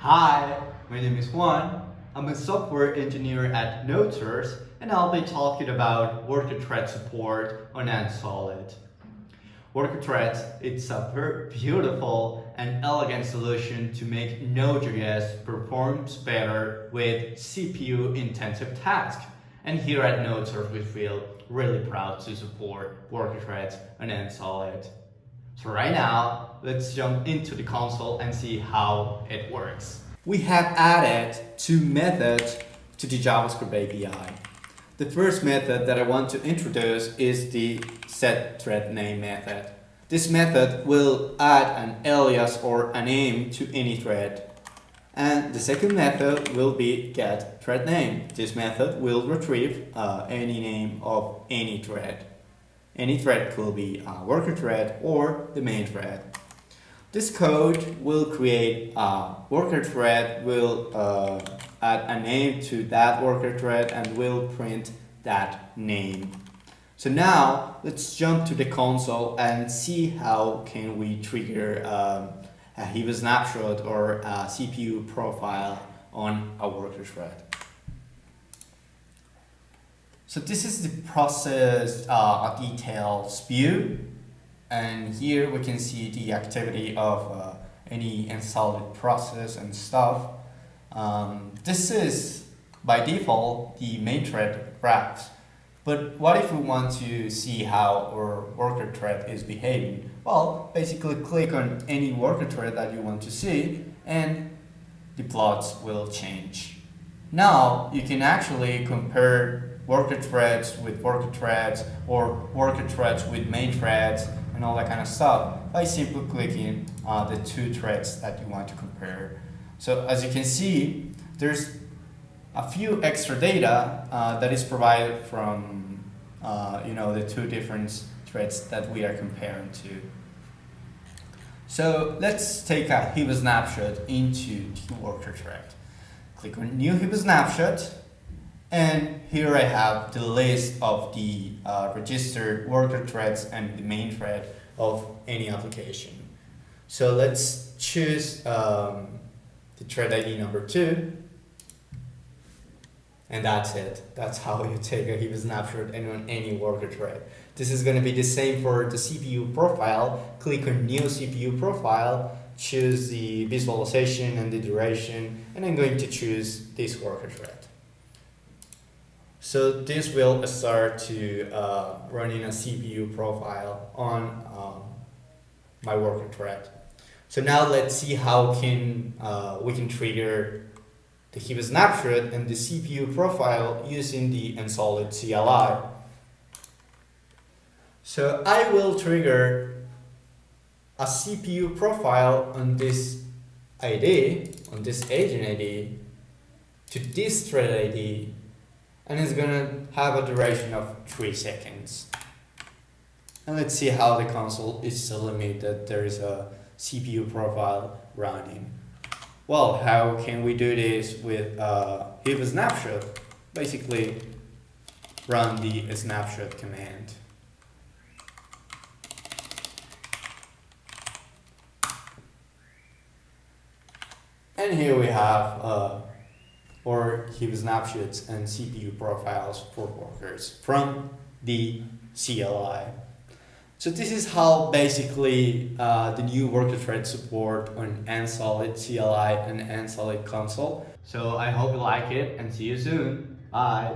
Hi, my name is Juan. I'm a software engineer at Node.js, and I'll be talking about worker thread support on Solid. Worker threads, it's a very beautiful and elegant solution to make Node.js performs better with CPU-intensive tasks. And here at Node.js, we feel really proud to support worker threads on Solid. So right now, let's jump into the console and see how it works. We have added two methods to the JavaScript API. The first method that I want to introduce is the setThreadName method. This method will add an alias or a name to any thread. And the second method will be getThreadName. This method will retrieve any name of any thread. Any thread could be a worker thread or the main thread. This code will create a worker thread, will add a name to that worker thread and will print that name. So now let's jump to the console and see how can we trigger a heap snapshot or a CPU profile on a worker thread. So this is the process details view, and here we can see the activity of any Solid process and stuff. This is by default the main thread graphs, but what if we want to see how our worker thread is behaving? Well, basically click on any worker thread that you want to see and the plots will change. Now you can actually compare worker threads with worker threads or worker threads with main threads and all that kind of stuff by simply clicking the two threads that you want to compare. So as you can see, there's a few extra data that is provided from the two different threads that we are comparing to. So let's take a heap snapshot into the worker thread. Click on new heap snapshot. And here I have the list of the registered worker threads and the main thread of any application. So let's choose the thread ID number 2. And that's it. That's how you take a heap snapshot and on any worker thread. This is going to be the same for the CPU profile. Click on new CPU profile, choose the visualization and the duration, and I'm going to choose this worker thread. So this will start to running a CPU profile on my worker thread. So now let's see how we can trigger the heap snapshot and the CPU profile using the Solid CLI. So I will trigger a CPU profile on this ID, on this agent ID, to this thread ID, and it's gonna have a duration of 3 seconds. And let's see how the console is telling me that there is a CPU profile running. Well, how can we do this with heap snapshot? Basically, run the snapshot command. And here we have or heap snapshots and CPU profiles for workers from the CLI. So this is how basically the new worker thread support on Solid CLI and Solid console. So I hope you like it and see you soon. Bye.